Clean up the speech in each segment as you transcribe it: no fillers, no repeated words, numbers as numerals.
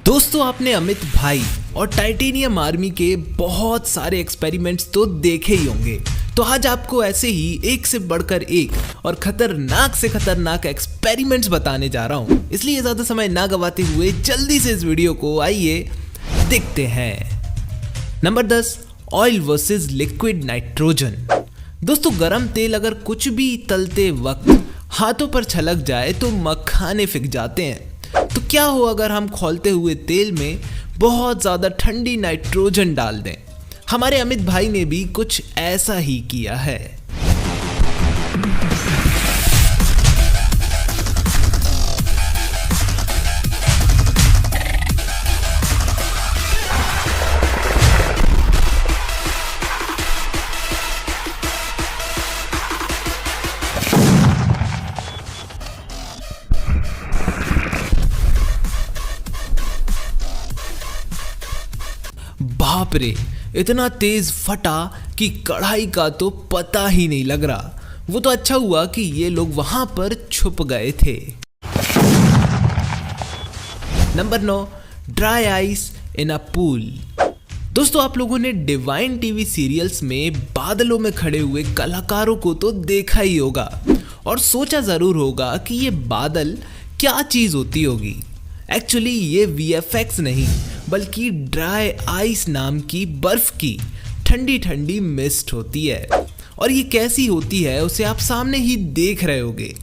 दोस्तों आपने अमित भाई और टाइटेनियम आर्मी के बहुत सारे एक्सपेरिमेंट्स तो देखे ही होंगे। तो आज आपको ऐसे ही एक से बढ़कर एक और खतरनाक से खतरनाक एक्सपेरिमेंट्स बताने जा रहा हूं, इसलिए ज्यादा समय ना गवाते हुए जल्दी से इस वीडियो को आइए देखते हैं। Number 10, oil versus liquid nitrogen. दोस्तों गरम तेल अगर कुछ भी तलते वक्त हाथों पर छलक जाए तो मखाने फिक जाते हैं। तो क्या हो अगर हम खौलते हुए तेल में बहुत ज़्यादा ठंडी नाइट्रोजन डाल दें। हमारे अमित भाई ने भी कुछ ऐसा ही किया है। बाप रे, इतना तेज फटा कि कढ़ाई का तो पता ही नहीं लग रहा। वो तो अच्छा हुआ कि ये लोग वहां पर छुप गए थे। Number 9, dry ice in a pool. दोस्तों आप लोगों ने डिवाइन टीवी सीरियल्स में बादलों में खड़े हुए कलाकारों को तो देखा ही होगा और सोचा जरूर होगा कि ये बादल क्या चीज होती होगी। एक्चुअली ये VFX नहीं बल्कि ड्राई आइस नाम की बर्फ की ठंडी ठंडी मिस्ट होती है। और ये कैसी होती है उसे आप सामने ही देख रहे होगे।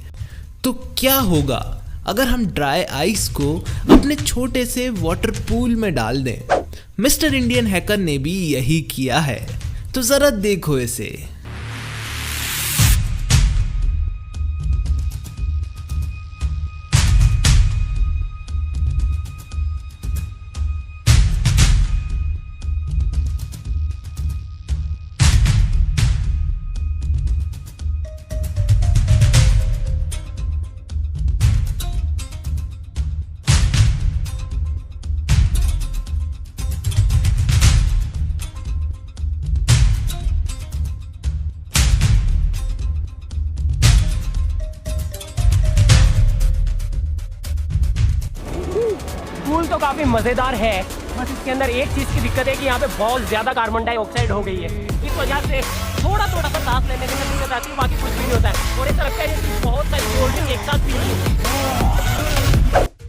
तो क्या होगा अगर हम ड्राई आइस को अपने छोटे से वाटर पूल में डाल दें। मिस्टर इंडियन हैकर ने भी यही किया है, तो जरा देखो इसे। पूल तो काफी मजेदार है, बस इसके अंदर एक चीज की दिक्कत है कि यहाँ पे बहुत ज्यादा कार्बन डाइऑक्साइड हो गई है। इस वजह से थोड़ा सा सांस लेने में दिक्कत आती है, बाकी कुछ भी नहीं होता है। और ऐसा लगता है कि बहुत सारी कोल्ड ड्रिंक एक साथ पी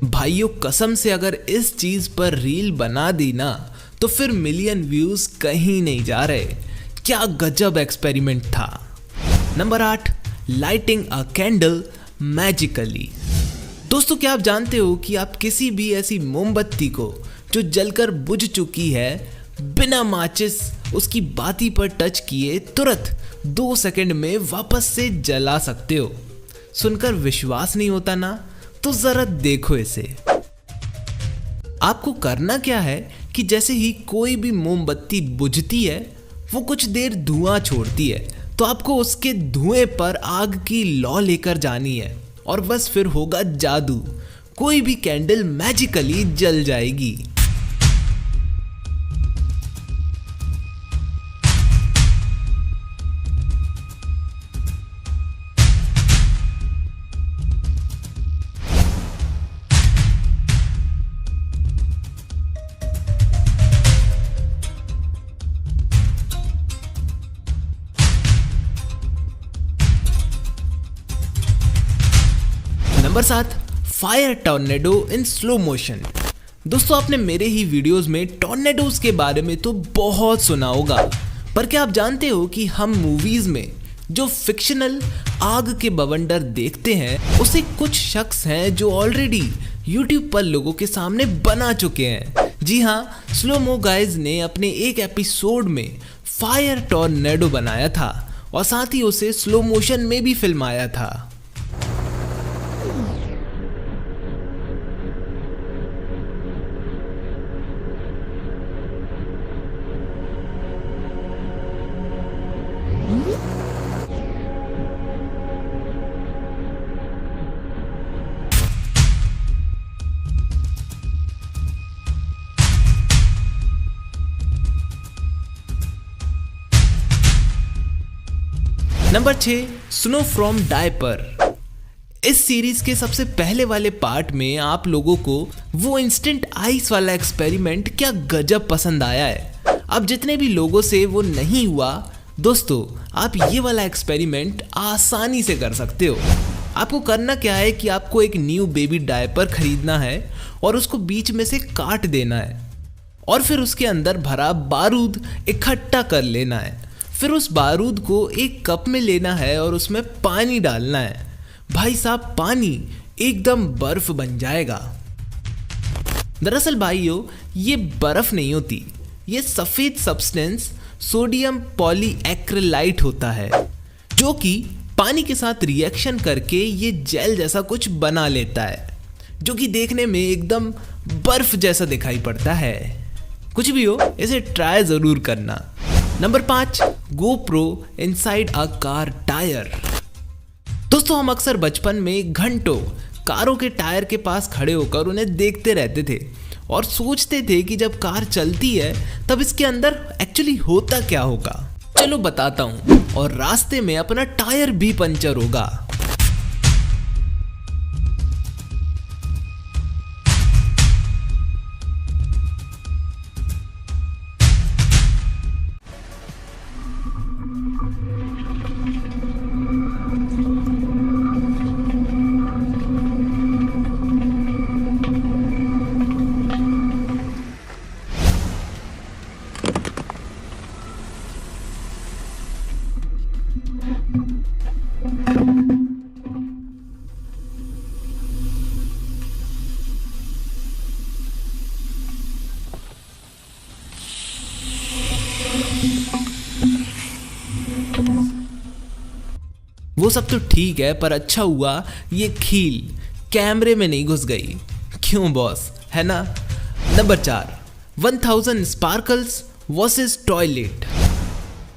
ली। भाइयों कसम से अगर इस चीज पर रील बना दी ना तो फिर मिलियन व्यूज कहीं नहीं जा रहे। क्या गजब एक्सपेरिमेंट था। नंबर 8, लाइटिंग अ कैंडल मैजिकली। दोस्तों क्या आप जानते हो कि आप किसी भी ऐसी मोमबत्ती को जो जलकर बुझ चुकी है बिना माचिस उसकी बाती पर टच किए तुरंत 2 सेकंड में वापस से जला सकते हो। सुनकर विश्वास नहीं होता ना? तो जरा देखो इसे। आपको करना क्या है कि जैसे ही कोई भी मोमबत्ती बुझती है वो कुछ देर धुआं छोड़ती है, तो आपको उसके धुएं पर आग की लौ लेकर जानी है और बस फिर होगा जादू। कोई भी कैंडल मैजिकली जल जाएगी। Number 7, fire tornado in slow motion. दोस्तों आपने मेरे ही वीडियोस में टॉर्नेडोज के बारे में तो बहुत सुना होगा, पर क्या आप जानते हो कि हम मूवीज में जो फिक्शनल आग के बवंडर देखते हैं उसे कुछ शख्स हैं जो ऑलरेडी यूट्यूब पर लोगों के सामने बना चुके हैं। जी हाँ, स्लोमो गाइज ने अपने एक एपिसोड में फायर टॉर्नेडो बनाया था और साथ ही उसे स्लो मोशन में भी फिल्माया था। Number 6, snow from diaper. इस सीरीज के सबसे पहले वाले पार्ट में आप लोगों को वो इंस्टेंट आइस वाला एक्सपेरिमेंट क्या गजब पसंद आया है। अब जितने भी लोगों से वो नहीं हुआ, दोस्तों आप ये वाला एक्सपेरिमेंट आसानी से कर सकते हो। आपको करना क्या है कि आपको एक न्यू बेबी डायपर खरीदना है और उसको बीच में से काट देना है और फिर उसके अंदर भरा बारूद इकट्ठा कर लेना है। फिर उस बारूद को एक कप में लेना है और उसमें पानी डालना है। भाई साहब पानी एकदम बर्फ बन जाएगा। दरअसल भाइयों ये बर्फ नहीं होती, ये सफेद सब्सटेंस सोडियम पॉलीएक्रिलाइट होता है जो कि पानी के साथ रिएक्शन करके ये जेल जैसा कुछ बना लेता है, जो कि देखने में एकदम बर्फ जैसा दिखाई पड़ता है। कुछ भी हो, इसे ट्राई जरूर करना। Number 5, GoPro inside a car tyre. दोस्तों हम अक्सर बचपन में घंटों कारों के टायर के पास खड़े होकर उन्हें देखते रहते थे और सोचते थे कि जब कार चलती है तब इसके अंदर एक्चुअली होता क्या होगा। चलो बताता हूँ, और रास्ते में अपना टायर भी पंचर होगा। वो सब तो ठीक है, पर अच्छा हुआ ये खील कैमरे में नहीं घुस गई। क्यों बॉस, है ना। Number 4, 1000 sparkles versus toilet.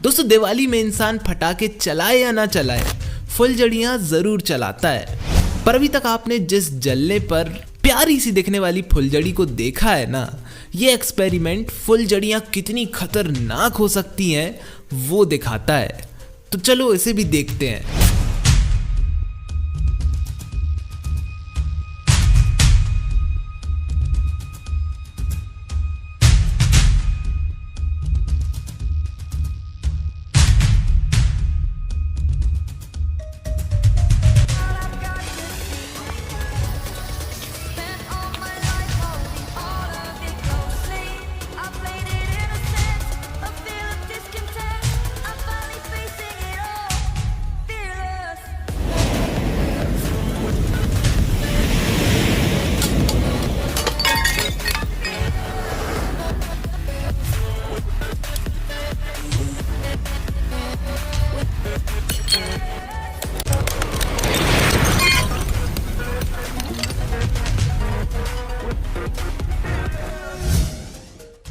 दोस्तों दिवाली में इंसान पटाखे चलाए या ना चलाए, फुलझड़ियाँ जरूर चलाता है। पर अभी तक आपने जिस जलने पर प्यारी सी दिखने वाली फुलझड़ी को देखा है ना, ये एक्सपेरिमेंट फुलझड़ियाँ कितनी खतरनाक हो सकती हैं वो दिखाता है। तो चलो इसे भी देखते हैं।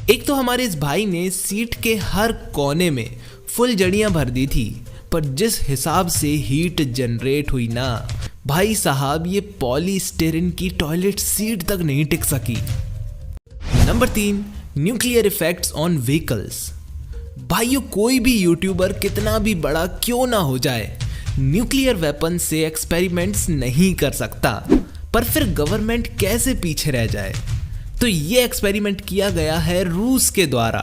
एक तो हमारे इस भाई ने सीट के हर कोने में फुलझड़ियां भर दी थी, पर जिस हिसाब से हीट जनरेट हुई ना भाई साहब, ये पॉलीस्टीरीन की टॉयलेट सीट तक नहीं टिक सकी। Number 3, nuclear effects on vehicles. भाइयों कोई भी यूट्यूबर कितना भी बड़ा क्यों ना हो जाए, न्यूक्लियर वेपन से एक्सपेरिमेंट्स नहीं कर सकता। पर फिर गवर्नमेंट कैसे पीछे रह जाए। तो ये एक्सपेरिमेंट किया गया है रूस के द्वारा,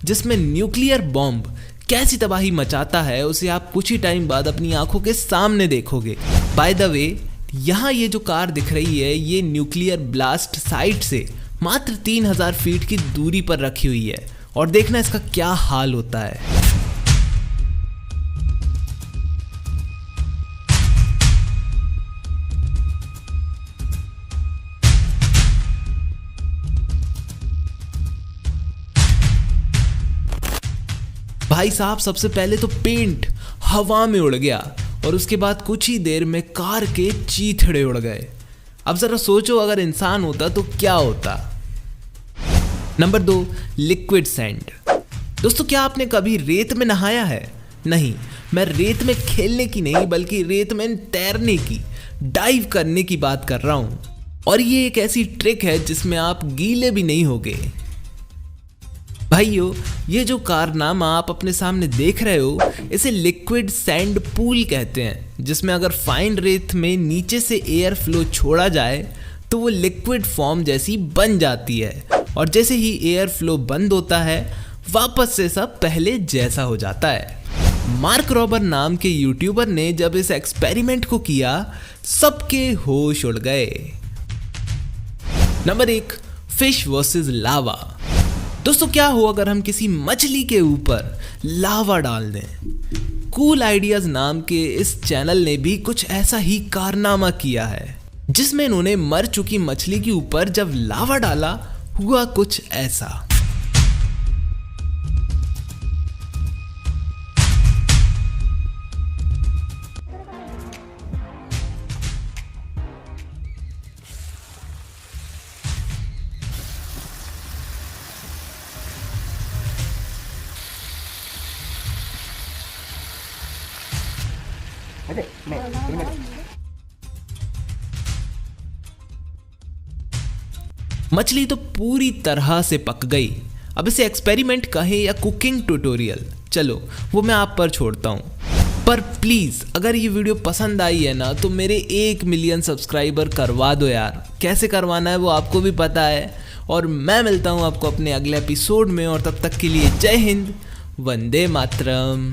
जिसमें न्यूक्लियर बॉम्ब कैसी तबाही मचाता है उसे आप कुछ ही टाइम बाद अपनी आंखों के सामने देखोगे। बाय द वे, यहाँ ये जो कार दिख रही है ये न्यूक्लियर ब्लास्ट साइट से मात्र 3000 फीट की दूरी पर रखी हुई है, और देखना इसका क्या हाल होता है। भाई साहब सबसे पहले तो पेंट हवा में उड़ गया और उसके बाद कुछ ही देर में कार के चीथड़े उड़ गए। अब जरा सोचो अगर इंसान होता तो क्या होता। Number 2, liquid sand. दोस्तों क्या आपने कभी रेत में नहाया है? नहीं, मैं रेत में खेलने की नहीं बल्कि रेत में तैरने की, डाइव करने की बात कर रहा हूं। और ये एक ऐसी ट्रिक है जिसमें आप गीले भी नहीं होगे। भाइयों ये जो कारनामा आप अपने सामने देख रहे हो इसे लिक्विड सैंड पूल कहते हैं, जिसमें अगर फाइन रेत में नीचे से एयर फ्लो छोड़ा जाए तो वो लिक्विड फॉर्म जैसी बन जाती है और जैसे ही एयर फ्लो बंद होता है वापस से सब पहले जैसा हो जाता है। मार्क रॉबर नाम के यूट्यूबर ने जब इस एक्सपेरिमेंट को किया सबके होश उड़ गए। नंबर 1, फिश वर्सेस लावा। दोस्तों क्या हो अगर हम किसी मछली के ऊपर लावा डाल दें। कूल आइडियाज नाम के इस चैनल ने भी कुछ ऐसा ही कारनामा किया है, जिसमें इन्होंने मर चुकी मछली के ऊपर जब लावा डाला हुआ कुछ ऐसा। मछली तो पूरी तरह से पक गई। अब इसे एक्सपेरिमेंट कहें या कुकिंग ट्यूटोरियल, चलो वो मैं आप पर छोड़ता हूं। पर प्लीज अगर ये वीडियो पसंद आई है ना तो मेरे 1 मिलियन सब्सक्राइबर करवा दो यार। कैसे करवाना है वो आपको भी पता है। और मैं मिलता हूं आपको अपने अगले एपिसोड में, और तब तक के लिए जय हिंद, वंदे मातरम।